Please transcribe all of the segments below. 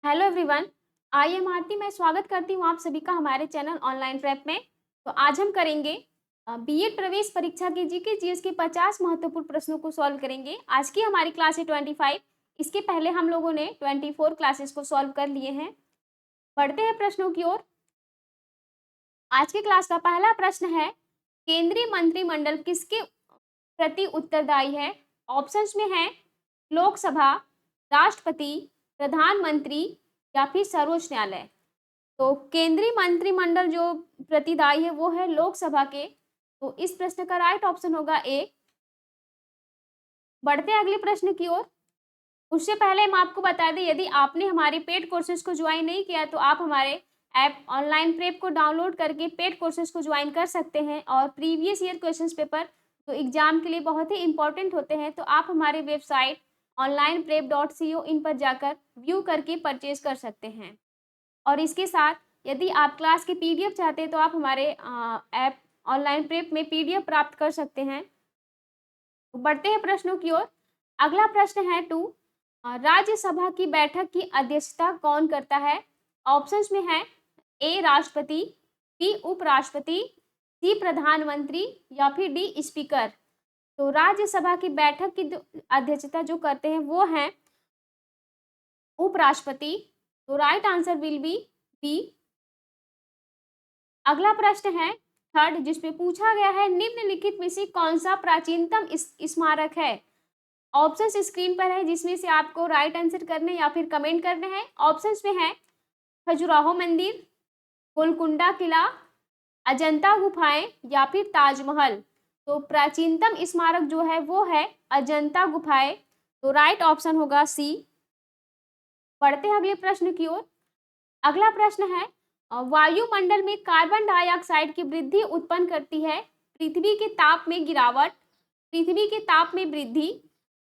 Hello everyone, I am आरती। मैं स्वागत करती हूँ आप सभी का हमारे चैनल ऑनलाइन प्रेप में। तो आज हम करेंगे बीएड प्रवेश परीक्षा के जीके जीएस के 50 महत्वपूर्ण प्रश्नों को सॉल्व करेंगे। आज की हमारी क्लास है 25। इसके पहले हम लोगों ने 24 क्लासेस को सॉल्व कर लिए हैं। बढ़ते हैं प्रश्नों की ओर। आज की क्लास का पहला प्रश्न है, केंद्रीय मंत्रिमंडल किसके प्रति उत्तरदायी है? ऑप्शंस में है लोकसभा, राष्ट्रपति, प्रधानमंत्री या फिर सर्वोच्च न्यायालय। तो केंद्रीय मंत्रिमंडल जो प्रतिदायी है वो है लोकसभा के। तो इस प्रश्न का राइट ऑप्शन होगा ए। बढ़ते हैं अगले प्रश्न की ओर। उससे पहले हम आपको बता दें, यदि आपने हमारे पेड कोर्सेज को ज्वाइन नहीं किया तो आप हमारे ऐप ऑनलाइन प्रेप को डाउनलोड करके पेड कोर्सेज को ज्वाइन कर सकते हैं। और प्रीवियस ईयर क्वेश्चन पेपर तो एग्जाम के लिए बहुत ही इंपॉर्टेंट होते हैं, तो आप हमारे वेबसाइट onlineprep.co.in पर जाकर व्यू करके परचेज कर सकते हैं। और इसके साथ यदि आप क्लास के पीडीएफ चाहते हैं तो आप हमारे ऐप ऑनलाइन प्रेप में पीडीएफ प्राप्त कर सकते हैं। बढ़ते हैं प्रश्नों की ओर। अगला प्रश्न है 2, राज्यसभा की बैठक की अध्यक्षता कौन करता है? ऑप्शंस में है ए राष्ट्रपति, बी उपराष्ट्रपति, सी प्रधानमंत्री या फिर डी स्पीकर। तो राज्यसभा की बैठक की अध्यक्षता जो करते हैं वो हैं उपराष्ट्रपति। तो right answer will be B. अगला प्रश्न है 3, जिसमें पूछा गया है निम्नलिखित में से कौन सा प्राचीनतम स्मारक है? ऑप्शंस स्क्रीन पर है, जिसमें से आपको राइट आंसर करने या फिर कमेंट करने हैं। ऑप्शंस में है खजुराहो मंदिर, गोलकुंडा किला, अजंता गुफाएं या फिर ताजमहल। तो प्राचीनतम स्मारक जो है वो है अजंता गुफाएं। तो राइट ऑप्शन होगा सी। बढ़ते हैं अगले प्रश्न की ओर। अगला प्रश्न है, वायुमंडल में कार्बन डाइऑक्साइड की वृद्धि उत्पन्न करती है पृथ्वी के ताप में गिरावट, पृथ्वी के ताप में वृद्धि,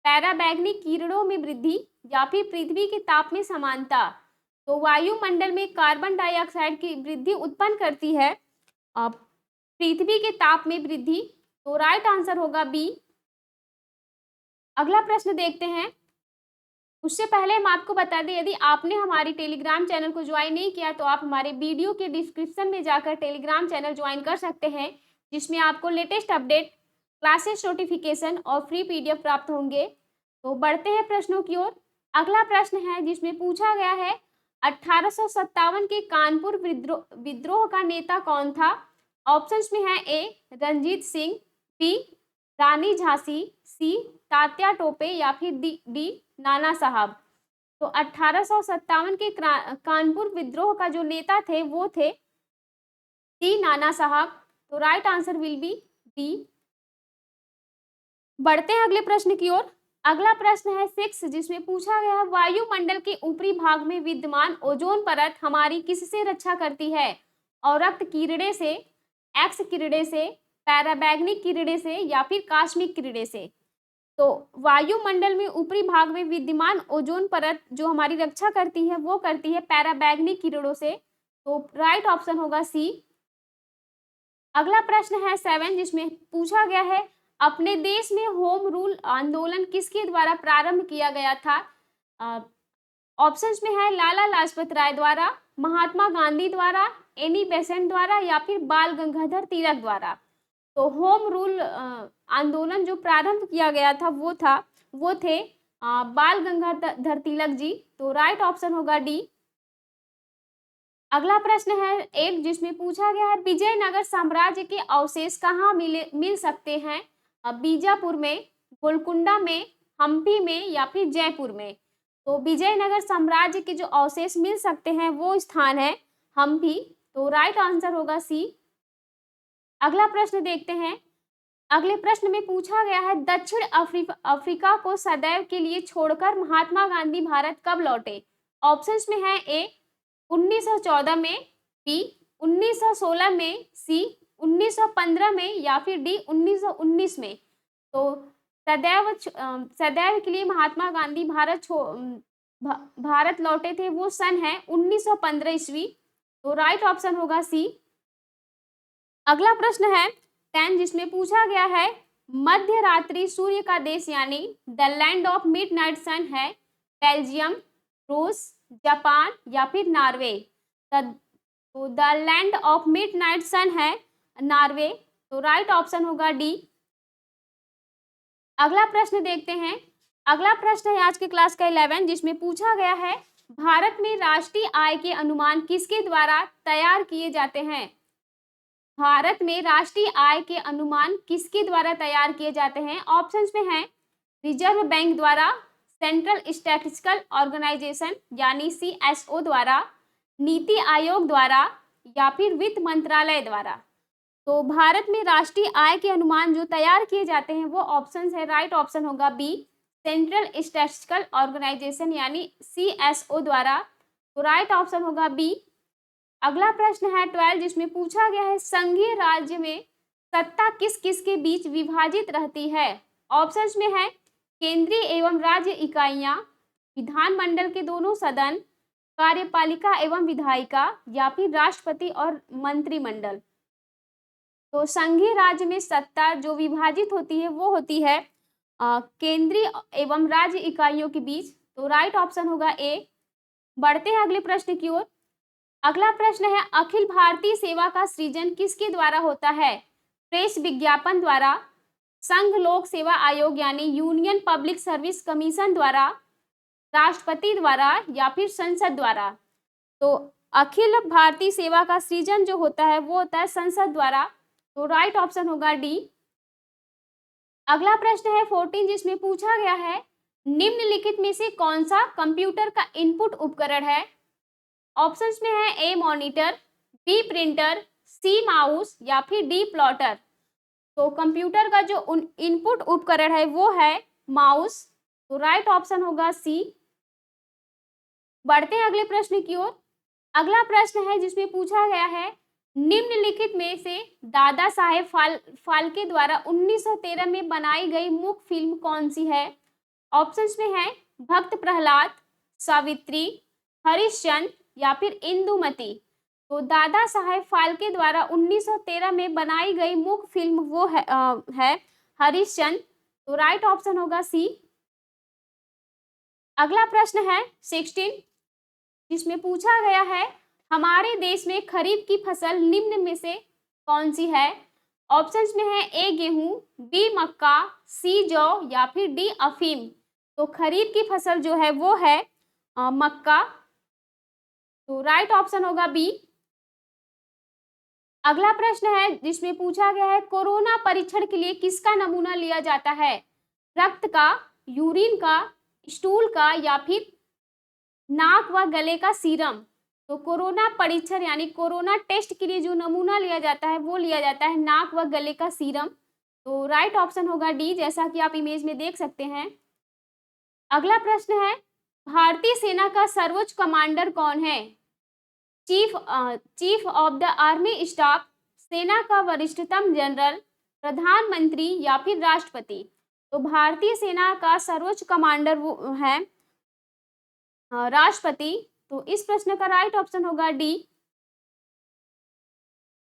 पैराबैंगनी किरणों में वृद्धि या फिर पृथ्वी के ताप में समानता। तो वायुमंडल में कार्बन डाइऑक्साइड की वृद्धि उत्पन्न करती है पृथ्वी के ताप में वृद्धि। तो राइट आंसर होगा बी। अगला प्रश्न देखते हैं। उससे पहले हम आपको बता दें, यदि आपने हमारी टेलीग्राम चैनल को ज्वाइन नहीं किया तो आप हमारे वीडियो के डिस्क्रिप्शन में जाकर टेलीग्राम चैनल ज्वाइन कर सकते हैं, जिसमें आपको लेटेस्ट अपडेट, क्लासेस नोटिफिकेशन और फ्री पीडीएफ प्राप्त होंगे। तो बढ़ते हैं प्रश्नों की ओर। अगला प्रश्न है, जिसमें पूछा गया है 1857 के कानपुर विद्रोह का नेता कौन था? ऑप्शंस में है ए रंजीत सिंह, बी रानी झांसी, सी तात्या टोपे या फिर डी नाना साहब। तो 1857 के कानपुर विद्रोह का जो नेता थे वो थे डी नाना साहब। तो right answer will B D. बढ़ते हैं अगले प्रश्न की ओर। अगला प्रश्न है 6, जिसमें पूछा गया है वायुमंडल के ऊपरी भाग में विद्यमान ओजोन परत हमारी किससे रक्षा करती है? औरक्त किरणें से, एक्स किरणें से, पैराबैंगनी किरणें से या फिर कास्मिक किरणें से। तो वायुमंडल में ऊपरी भाग में विद्यमान ओजोन परत जो हमारी रक्षा करती है वो करती है पैराबैंगनी किरणों से। तो राइट ऑप्शन होगा सी। अगला प्रश्न है 7, जिसमें पूछा गया है अपने देश में होम रूल आंदोलन किसके द्वारा प्रारंभ किया गया था? ऑप्शंस में है लाला लाजपत राय द्वारा, महात्मा गांधी द्वारा, एनी बेसेंट द्वारा या फिर बाल गंगाधर तिलक द्वारा। तो होम रूल आंदोलन जो प्रारंभ किया गया था वो थे बाल गंगाधर तिलक जी। तो राइट ऑप्शन होगा डी। अगला प्रश्न है 8, जिसमें पूछा गया है विजयनगर साम्राज्य के अवशेष कहाँ मिल सकते हैं? बीजापुर में, गोलकुंडा में, हम्पी में या फिर जयपुर में। तो विजयनगर साम्राज्य के जो अवशेष मिल सकते हैं वो स्थान है हम्पी। तो राइट आंसर होगा सी। अगला प्रश्न देखते हैं। अगले प्रश्न में पूछा गया है दक्षिण अफ्रीका को सदैव के लिए छोड़कर महात्मा गांधी भारत कब लौटे? ऑप्शंस में है ए 1914 में, बी 1916 में, सी 1915 में या फिर डी 1919 में। तो सदैव के लिए महात्मा गांधी भारत लौटे थे वो सन है 1915 ईस्वी। तो राइट ऑप्शन होगा सी। अगला प्रश्न है 10, जिसमें पूछा गया है मध्य रात्रि सूर्य का देश यानी द लैंड ऑफ मिडनाइट सन है बेल्जियम, रूस, जापान या फिर नॉर्वे। तो द लैंड ऑफ मिडनाइट सन है नॉर्वे। तो राइट ऑप्शन होगा डी। अगला प्रश्न देखते हैं। अगला प्रश्न है आज के क्लास का 11 जिसमें पूछा गया है भारत में राष्ट्रीय आय के अनुमान किसके द्वारा तैयार किए जाते हैं। भारत में राष्ट्रीय आय के अनुमान किसके द्वारा तैयार किए जाते हैं। ऑप्शंस में है रिजर्व बैंक द्वारा, सेंट्रल स्टैटिस्टिकल ऑर्गेनाइजेशन यानी CSO द्वारा, नीति आयोग द्वारा या फिर वित्त मंत्रालय द्वारा। तो भारत में राष्ट्रीय आय के अनुमान जो तैयार किए जाते हैं वो ऑप्शन है, राइट ऑप्शन होगा बी, सेंट्रल स्टैटिस्टिकल ऑर्गेनाइजेशन यानी CSO द्वारा। तो राइट ऑप्शन होगा बी। अगला प्रश्न है 12 जिसमें पूछा गया है संघीय राज्य में सत्ता किस किस के बीच विभाजित रहती है। ऑप्शंस में है केंद्रीय एवं राज्य इकाइयां, विधानमंडल के दोनों सदन, कार्यपालिका एवं विधायिका या फिर राष्ट्रपति और मंत्रिमंडल। तो संघीय राज्य में सत्ता जो विभाजित होती है वो होती है केंद्रीय एवं राज्य इकाइयों के बीच। तो राइट ऑप्शन होगा ए। बढ़ते हैं अगले प्रश्न की ओर। अगला प्रश्न है अखिल भारतीय सेवा का सृजन किसके द्वारा होता है। प्रेस विज्ञापन द्वारा, संघ लोक सेवा आयोग यानी यूनियन पब्लिक सर्विस कमीशन द्वारा, राष्ट्रपति द्वारा या फिर संसद द्वारा। तो अखिल भारतीय सेवा का सृजन जो होता है वो होता है संसद द्वारा। तो राइट ऑप्शन होगा डी। अगला प्रश्न है 14 जिसमें पूछा गया है निम्नलिखित में से कौन सा कंप्यूटर का इनपुट उपकरण है। ऑप्शंस में है A monitor, B printer, sea mouse या फिर डी प्लॉटर। तो कंप्यूटर का जो इनपुट उपकरण है वो है माउस। तो राइट ऑप्शन होगा सी। बढ़ते हैं अगले प्रश्न की ओर। अगला प्रश्न है जिसमें पूछा गया है निम्नलिखित में से दादा साहेब फाल्के द्वारा 1913 में बनाई गई मुख्य फिल्म कौन सी है। ऑप्शंस में है भक्त प्रहलाद, सावित्री, हरिश्चंद्र या फिर इंदुमती। तो दादा साहेब फाल्के द्वारा 1913 में बनाई गई मुख्य फिल्म वो है हरिश्चंद्र। तो राइट ऑप्शन होगा सी। अगला प्रश्न है 16 जिसमें पूछा गया है हमारे देश में खरीफ की फसल निम्न में से कौन सी है। ऑप्शंस में है ए गेहूं, बी मक्का, सी जौ या फिर डी अफीम। तो खरीफ की फसल जो है वो है मक्का। तो राइट ऑप्शन होगा बी। अगला प्रश्न है जिसमें पूछा गया है कोरोना परीक्षण के लिए किसका नमूना लिया जाता है। रक्त का, यूरिन का, स्टूल का या फिर नाक व गले का सीरम। तो कोरोना परीक्षण यानी कोरोना टेस्ट के लिए जो नमूना लिया जाता है वो लिया जाता है नाक व गले का सीरम। तो राइट ऑप्शन होगा डी जैसा कि आप इमेज में देख सकते हैं। अगला प्रश्न है भारतीय सेना का सर्वोच्च कमांडर कौन है। Chief of the army staff, सेना का वरिष्ठतम जनरल, प्रधानमंत्री या फिर राष्ट्रपति। तो भारतीय सेना का सर्वोच्च कमांडर वो है राष्ट्रपति। तो इस प्रश्न का राइट ऑप्शन होगा डी।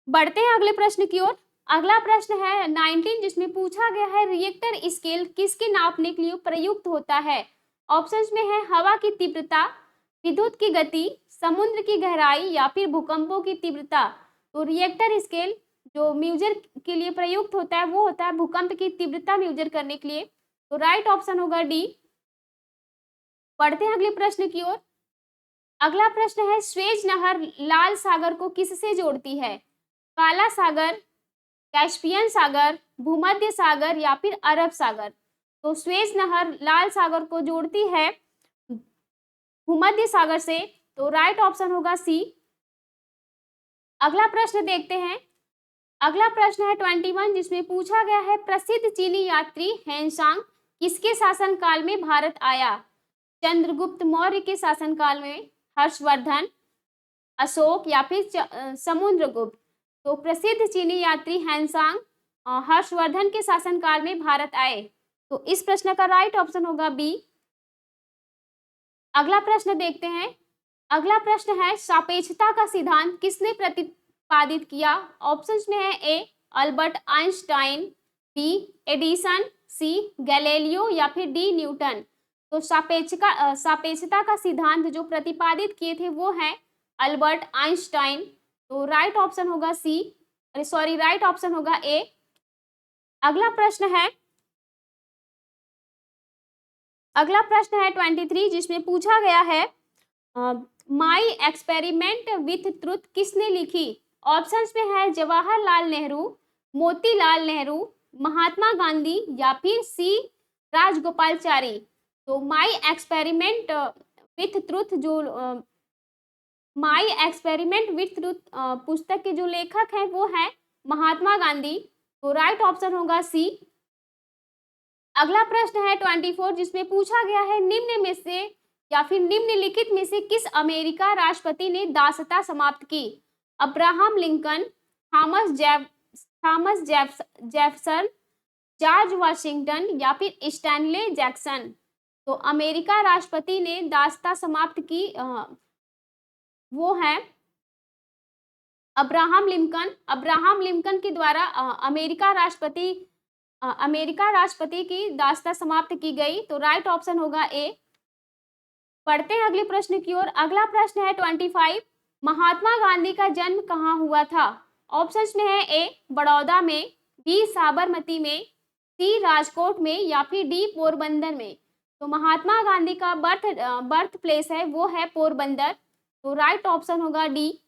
बढ़ते हैं अगले प्रश्न की ओर। अगला प्रश्न है 19 जिसमें पूछा गया है रिएक्टर स्केल किसके नापने के लिए प्रयुक्त होता है। ऑप्शंस में है हवा की तीव्रता, विद्युत की गति, समुद्र की गहराई या फिर भूकंपों की तीव्रता। तो रिएक्टर स्केल जो म्यूजर के लिए प्रयुक्त होता है वो होता है भूकंप की तीव्रता म्यूजर करने के लिए। तो राइट ऑप्शन होगा डी। बढ़ते हैं अगले प्रश्न की ओर। अगला प्रश्न है स्वेज नहर लाल सागर को किससे जोड़ती है। काला सागर, कैस्पियन सागर, भूमध्य सागर या फिर अरब सागर। तो स्वेज नहर लाल सागर को जोड़ती है भूमध्य सागर से। तो राइट ऑप्शन होगा सी। अगला प्रश्न देखते हैं। अगला प्रश्न है 21 जिसमें पूछा गया है प्रसिद्ध चीनी यात्री हेनसांग किसके शासनकाल में भारत आया। चंद्रगुप्त मौर्य के शासनकाल में, हर्षवर्धन, अशोक या फिर समुद्रगुप्त। तो प्रसिद्ध चीनी यात्री हेनसांग हर्षवर्धन के शासनकाल में भारत आए। तो इस प्रश्न का राइट ऑप्शन होगा बी। अगला प्रश्न देखते हैं। अगला प्रश्न है सापेक्षता का सिद्धांत किसने प्रतिपादित किया। ऑप्शंस में है A Albert Einstein, B Edison, C Galileo या फिर डी न्यूटन। तो सापेक्षता का सिद्धांत जो प्रतिपादित किए थे वो है अल्बर्ट आइंस्टाइन। तो राइट ऑप्शन होगा सी, अरे सॉरी, राइट ऑप्शन होगा ए। अगला प्रश्न है 23 जिसमें पूछा गया है माई एक्सपेरिमेंट विथ ट्रुथ किसने लिखी? ऑप्शंस में है जवाहरलाल नेहरू, मोतीलाल नेहरू, महात्मा गांधी या फिर सी राजगोपालचारी। तो माई एक्सपेरिमेंट विथ ट्रुथ जो माई एक्सपेरिमेंट विथ ट्रुथ पुस्तक के जो लेखक हैं वो है महात्मा गांधी। तो राइट ऑप्शन होगा सी। अगला प्रश्न है 24 जिसमें पूछा गया है निम्न में से या फिर निम्नलिखित में से किस अमेरिका राष्ट्रपति ने दासता समाप्त की? Abraham Lincoln, Thomas Jefferson, George Washington या फिर स्टैनले जैक्सन। तो अमेरिका राष्ट्रपति ने दासता समाप्त की वो है अब्राहम लिंकन। अब्राहम लिंकन के द्वारा अमेरिका राष्ट्रपति की दासता समाप्त की गई। तो राइट ऑप्शन होगा ए। पढ़ते हैं अगले प्रश्न की ओर। अगला प्रश्न है 25 महात्मा गांधी का जन्म कहाँ हुआ था? ऑप्शंस में है ए बड़ौदा में, बी साबरमती में, सी राजकोट में या फिर डी पोरबंदर में। तो महात्मा गांधी का बर्थ प्लेस है वो है पोरबंदर। तो राइट ऑप्शन होगा डी।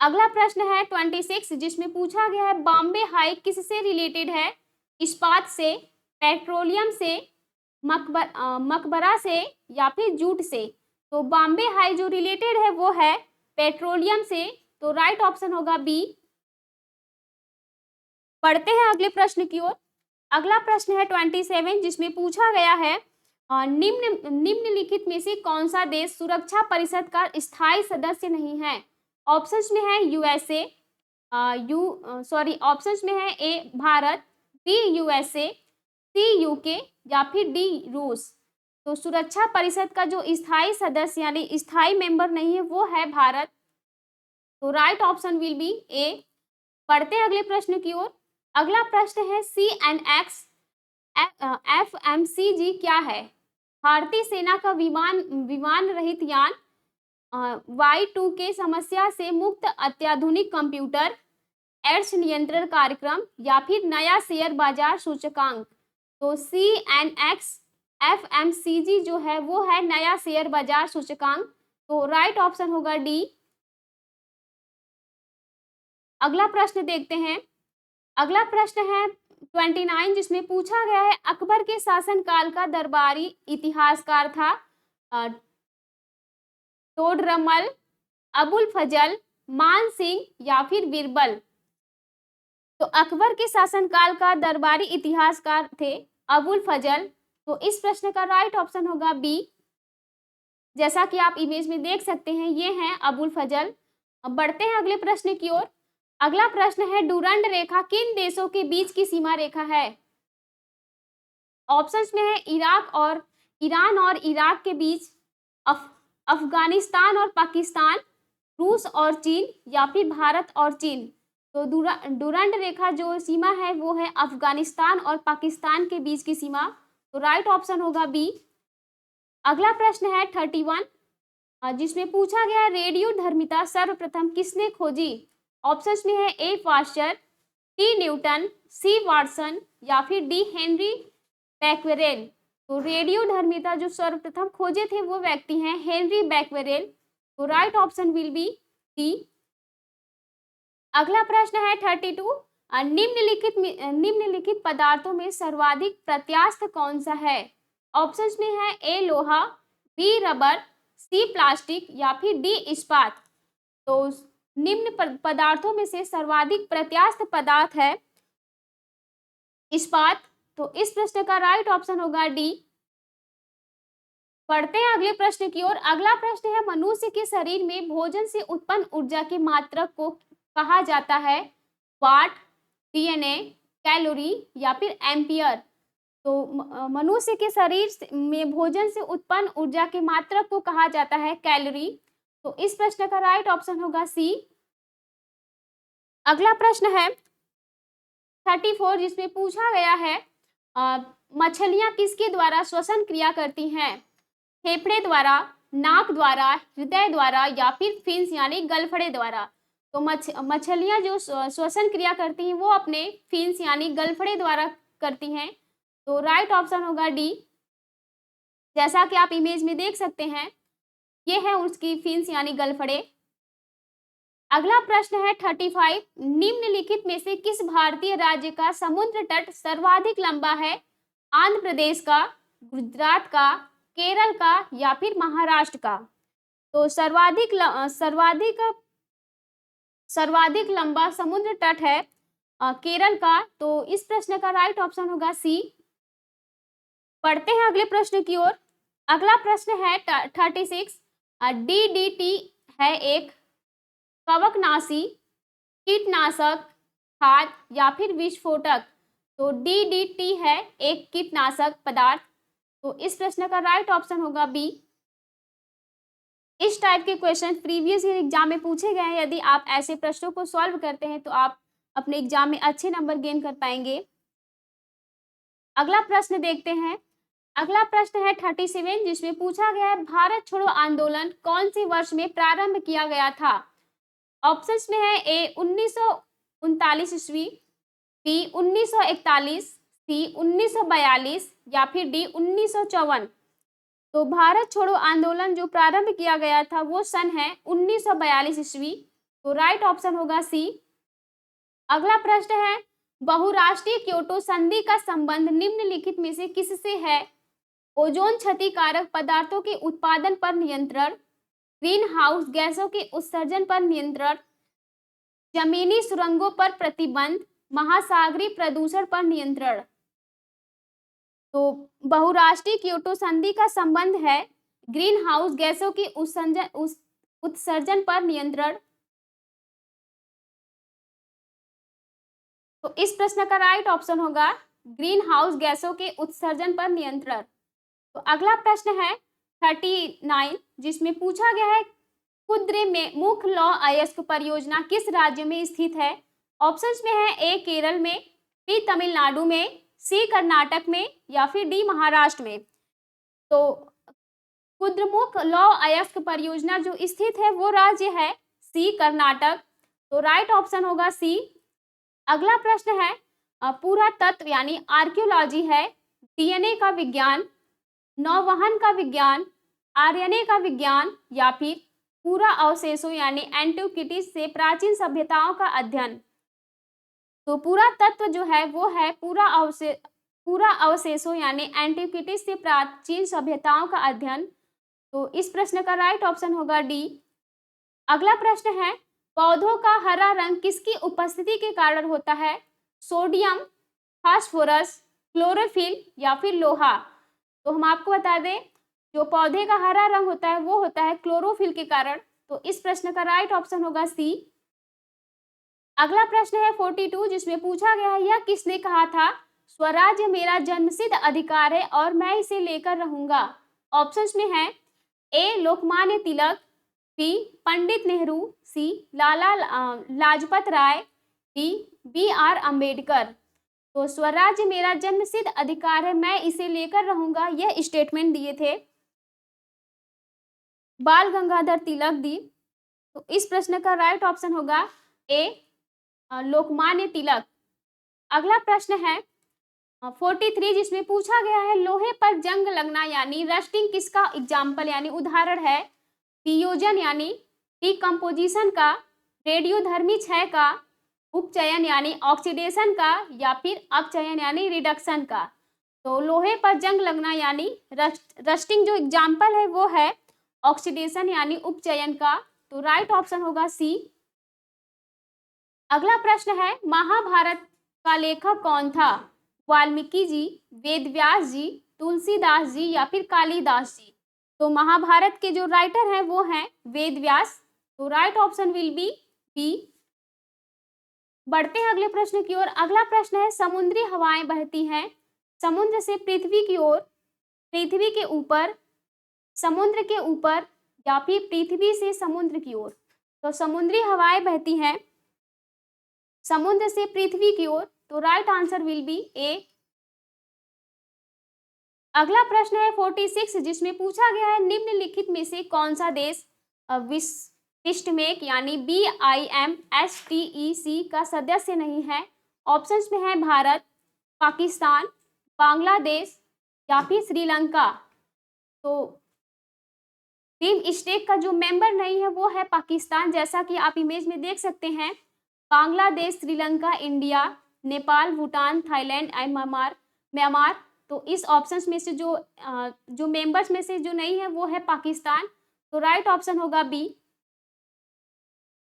अगला प्रश्न है 26 जिसमें पूछा गया है बॉम्बे हाई किससे रिलेटेड है? इस्पात से, पेट्रोलियम से, मकबरा से या फिर जूट से। तो बॉम्बे हाई जो रिलेटेड है वो है पेट्रोलियम से। तो राइट ऑप्शन होगा बी। पढ़ते हैं अगले प्रश्न की ओर। अगला प्रश्न है 27 जिसमें पूछा गया है निम्नलिखित में से कौन सा देश सुरक्षा परिषद का स्थायी सदस्य नहीं है? ऑप्शंस में है यूएसए, ऑप्शंस में है ए भारत, बी यूएसए, सी यूके या फिर डी रूस। तो सुरक्षा परिषद का जो स्थायी सदस्य यानी स्थायी मेंबर नहीं है वो है भारत। तो राइट ऑप्शन विल बी ए। पढ़ते हैं अगले प्रश्न की ओर। अगला प्रश्न है CNX FMCG क्या है? भारतीय सेना का विमान रहित यान, Y2K समस्या से मुक्त अत्याधुनिक कंप्यूटर, एड्स नियंत्रण कार्यक्रम या फिर नया शेयर बाजार सूचकांक। तो CNX FMCG जो है वो है नया शेयर बाजार सूचकांक। तो राइट ऑप्शन होगा डी। अगला प्रश्न देखते हैं। अगला प्रश्न है 29 जिसमें पूछा गया है अकबर के शासनकाल का दरबारी इतिहासकार था टोडरमल, अबुल फजल, मान सिंह या फिर बीरबल। तो अकबर के शासनकाल का दरबारी इतिहासकार थे अबुल फजल। तो इस प्रश्न का राइट ऑप्शन होगा बी। जैसा कि आप इमेज में देख सकते हैं ये हैं अबुल फजल। अब बढ़ते हैं अगले प्रश्न की ओर। अगला प्रश्न है डुरंड रेखा किन देशों के बीच की सीमा रेखा है? ऑप्शंस में है ईरान और इराक के बीच, अफगानिस्तान और पाकिस्तान, रूस और चीन या फिर भारत और चीन। तो डुरंड रेखा जो सीमा है वो है अफगानिस्तान और पाकिस्तान के बीच की सीमा। तो राइट ऑप्शन होगा बी। अगला प्रश्न है 31 जिसमें पूछा गया रेडियो धर्मिता सर्वप्रथम किसने खोजी? ऑप्शंस में है ए पास्चर, टी न्यूटन, सी वाटसन या फिर डी हेनरी बैक्वेरेल। तो रेडियो धर्मिता जो सर्वप्रथम खोजे थे वो व्यक्ति हैं हेनरी बैक्वेरेल। तो right option will B D. अगला प्रश्न है 32 निम्नलिखित पदार्थों में सर्वाधिक प्रत्यास्थ कौन सा है? ऑप्शंस में है ए लोहा, बी रबर, सी प्लास्टिक या फिर डी इस्पात। तो निम्न पदार्थों में से सर्वाधिक प्रत्यास्थ पदार्थ है इस्पात। तो इस प्रश्न का राइट ऑप्शन होगा डी। पढ़ते हैं अगले प्रश्न की ओर। अगला प्रश्न है मनुष्य के शरीर में भोजन से उत्पन्न ऊर्जा के मात्रक को कहा जाता है? वाट, DNA, कैलोरी या फिर एम्पियर। तो मनुष्य के शरीर में भोजन से उत्पन्न ऊर्जा के मात्रक को कहा जाता है कैलोरी। तो इस प्रश्न का राइट ऑप्शन होगा सी। अगला प्रश्न है 34 जिसमें पूछा गया है मछलियां किसके द्वारा श्वसन क्रिया करती हैं? फेफड़े द्वारा, नाक द्वारा, हृदय द्वारा या फिर फिन्स यानी गलफड़े द्वारा। तो मछलियां जो श्वसन क्रिया करती हैं वो अपने फिन्स यानी गलफड़े द्वारा करती हैं। तो राइट ऑप्शन होगा डी। जैसा कि आप इमेज में देख सकते हैं, ये है उसकी फिन्स यानी गलफड़े। अगला प्रश्न है 35, निम्नलिखित में से किस भारतीय राज्य का समुद्र तट सर्वाधिक लंबा है? आंध्र प्रदेश का, गुजरात का, केरल का या फिर महाराष्ट्र का? तो सर्वाधिक लंबा समुद्र तट है केरल का। तो इस प्रश्न का राइट ऑप्शन होगा सी। पढ़ते हैं अगले प्रश्न की ओर। अगला प्रश्न है 36, DDT है एक कवकनाशी, कीटनाशक, खाद या फिर विस्फोटक? तो DDT है एक कीटनाशक पदार्थ। तो इस प्रश्न का राइट ऑप्शन होगा बी। इस टाइप के क्वेश्चन प्रीवियस ईयर एग्जाम में पूछे गए हैं। यदि आप ऐसे प्रश्नों को सॉल्व करते हैं तो आप अपने एग्जाम में अच्छे नंबर गेन कर पाएंगे। अगला प्रश्न देखते हैं। अगला प्रश्न है 37, जिसमें पूछा गया है भारत छोड़ो आंदोलन कौन से वर्ष में प्रारंभ किया गया था? ऑप्शंस में है ए 1939 ईस्वी, बी 1941, सी 1942 या फिर डी 1954। तो भारत छोड़ो आंदोलन जो प्रारंभ किया गया था वो सन है 1942 ईस्वी। तो राइट ऑप्शन होगा सी। अगला प्रश्न है बहुराष्ट्रीय क्योटो संधि का संबंध निम्नलिखित में से किससे है? ओजोन क्षतिकारक पदार्थों के उत्पादन पर नियंत्रण, ग्रीन हाउस गैसों के उत्सर्जन पर नियंत्रण, जमीनी सुरंगों पर प्रतिबंध, महासागरीय प्रदूषण पर नियंत्रण? तो बहुराष्ट्रीय क्योटो संधि का संबंध है ग्रीन हाउस गैसों के उत्सर्जन पर नियंत्रण। तो इस प्रश्न का राइट ऑप्शन होगा ग्रीन हाउस गैसों के उत्सर्जन पर नियंत्रण। तो अगला प्रश्न है 39, जिसमें पूछा गया है कुद्रेमुख लौह अयस्क परियोजना किस राज्य में स्थित है? ऑप्शंस में है ए केरल में, बी तमिलनाडु में, सी कर्नाटक में या फिर डी महाराष्ट्र में। तो कुद्रेमुख लौह अयस्क परियोजना जो स्थित है वो राज्य है सी कर्नाटक। तो राइट ऑप्शन होगा सी। अगला प्रश्न है पुरातत्व यानी आर्कियोलॉजी है, डीएनए का विज्ञान, नौवहन का विज्ञान, आरएनए का विज्ञान या फिर पूरा अवशेषों यानी एंटिक्विटीज से प्राचीन सभ्यताओं का अध्ययन? तो पुरातत्व जो है वो है पूरा अवशेषों यानी एंटिक्विटीज से प्राचीन सभ्यताओं का अध्ययन। तो इस प्रश्न का राइट ऑप्शन होगा डी। अगला प्रश्न है पौधों का हरा रंग किसकी उपस्थिति के कारण होता है? सोडियम, फास्फोरस, क्लोरोफिल या फिर लोहा? तो हम आपको बता दें जो पौधे का हरा रंग होता है वो होता है क्लोरोफिल के कारण। तो इस प्रश्न का राइट ऑप्शन होगा सी। अगला प्रश्न है 42, जिसमें पूछा गया है यह किसने कहा था स्वराज्य मेरा जन्मसिद्ध अधिकार है और मैं इसे लेकर रहूंगा? ऑप्शंस में है ए लोकमान्य तिलक, बी पंडित नेहरू, सी लाला लाजपत राय, डी BR अम्बेडकर। तो स्वराज्य मेरा जन्मसिद्ध अधिकार है, मैं इसे लेकर रहूंगा, यह स्टेटमेंट दिए थे बाल गंगाधर तिलक दी। तो इस प्रश्न का राइट ऑप्शन होगा ए लोकमान्य तिलक। अगला प्रश्न है 43, जिसमें पूछा गया है लोहे पर जंग लगना यानी रस्टिंग किसका एग्जाम्पल यानी उदाहरण है? वियोजन यानी डिकम्पोजिशन का, रेडियोधर्मी क्षय का, उपचयन यानी ऑक्सीडेशन का या फिर अपचयन यानी रिडक्शन का? तो लोहे पर जंग लगना यानी रस्टिंग जो एग्जाम्पल है वो है ऑक्सीडेशन यानी उपचयन का। तो राइट ऑप्शन होगा सी। अगला प्रश्न है महाभारत का लेखक कौन था? वाल्मीकि जी, वेदव्यास जी, तुलसीदास जी या फिर कालिदास जी? तो महाभारत के जो राइटर हैं वो हैं वेदव्यास। तो right option will be B. बढ़ते हैं अगले प्रश्न की ओर। अगला प्रश्न है समुद्री हवाएं बहती हैं समुद्र से पृथ्वी की ओर, पृथ्वी के ऊपर, समुद्र के ऊपर या फिर पृथ्वी से समुद्र की ओर? तो समुद्री हवाएं बहती हैं समुद्र से पृथ्वी की ओर। तो राइट आंसर विल बी ए। अगला प्रश्न है 46 जिसमें पूछा गया है निम्नलिखित में से कौन सा देश विस्टमेक यानी BIMSTEC का सदस्य नहीं है। ऑप्शंस में है भारत, पाकिस्तान, बांग्लादेश या फिर श्रीलंका। तो बिमस्टेक का जो मेंबर नहीं है वो है पाकिस्तान, जैसा कि आप इमेज में देख सकते हैं। Bangladesh, Sri Lanka, India, Nepal, Bhutan, Thailand and Myanmar. तो इस ऑप्शंस में से जो मेंबर्स में से जो नहीं है वो है पाकिस्तान। तो राइट ऑप्शन होगा बी।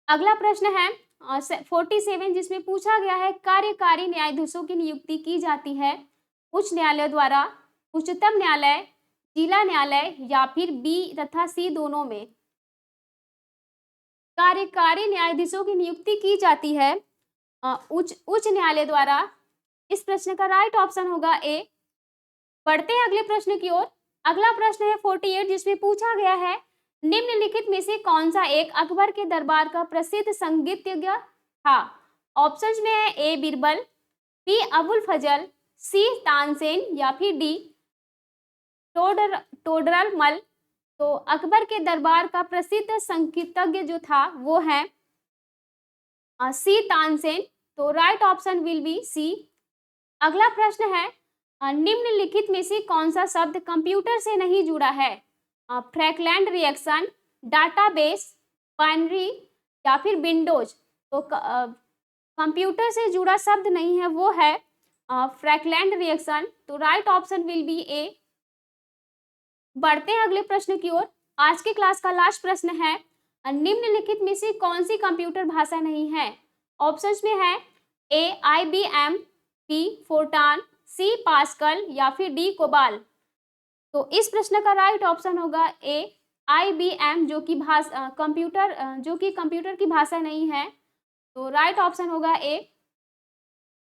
अगला प्रश्न है 47 जिसमें पूछा गया है कार्यकारी न्यायाधीशों की नियुक्ति की जाती है उच्च न्यायालय द्वारा, उच्चतम न्यायालय, जिला न्यायालय या फिर बी तथा सी दोनों में। कार्यकारी न्यायाधीशों की नियुक्ति की जाती है उच्च न्यायालय द्वारा। इस प्रश्न का राइट ऑप्शन होगा ए। बढ़ते हैं अगले प्रश्न की ओर। अगला प्रश्न है 48 जिसमें पूछा गया है निम्नलिखित में से कौन सा एक अकबर के दरबार का प्रसिद्ध संगीतज्ञ था। ऑप्शंस में है ए बीरबल, बी अबुल फजल, सी तानसेन या फिर डी टोडरमल। तो अकबर के दरबार का प्रसिद्ध संगीतज्ञ जो था वो है सी तानसेन। तो right option will be C. अगला प्रश्न है निम्नलिखित में से कौन सा शब्द कंप्यूटर से नहीं जुड़ा है। फ्रैंकलैंड रिएक्शन, डाटाबेस, बाइनरी या फिर विंडोज। तो कंप्यूटर से जुड़ा शब्द नहीं है वो है फ्रैंकलैंड रिएक्शन। तो राइट ऑप्शन विल बी ए। बढ़ते हैं अगले प्रश्न की ओर। आज के क्लास का लास्ट प्रश्न है निम्नलिखित में से कौन सी कंप्यूटर भाषा नहीं है। ऑप्शंस में है ए IBM, बी फोर्टान, सी पास्कल या फिर डी कोबाल। तो इस प्रश्न का राइट ऑप्शन होगा ए IBM जो कि कंप्यूटर की भाषा नहीं है। तो राइट ऑप्शन होगा ए।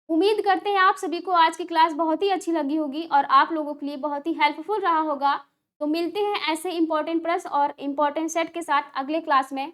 उम्मीद करते हैं आप सभी को आज की क्लास बहुत ही अच्छी लगी होगी और आप लोगों के लिए बहुत ही हेल्पफुल रहा होगा। तो मिलते हैं ऐसे इंपॉर्टेंट प्रश्न और इंपॉर्टेंट सेट के साथ अगले क्लास में।